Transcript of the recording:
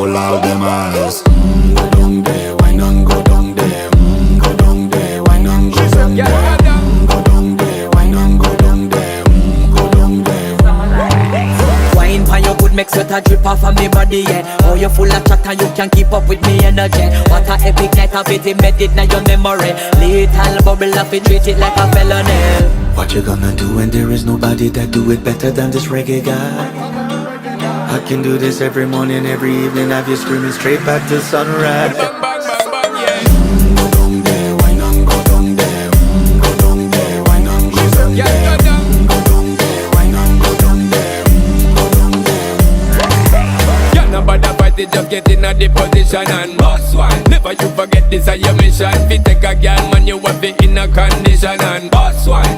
roll out them eyes. Go down there, wine and go down there. Go down there, wine and go down there. Go down there, wine and go down there. Go down there. Wine pan your good, make sweat a drip off of me body, yeah. Oh, you full of chat and you can keep up with me energy. What a epic night of it, embedded in your memory. Little bubble of it, treat it like a felony. What you gonna do when there is nobody that do it better than this reggae guy? I can do this every morning, every evening, have you screaming straight back to sunrise. Go down there, wine and go down there. Go down there, wine and go down there. Go down there, wine and go down there. Go down there. Yeah, no bother fight it, just get in a the position and boss one. Never you forget this is your mission. Fi take a girl, man, you have it in a condition and boss one.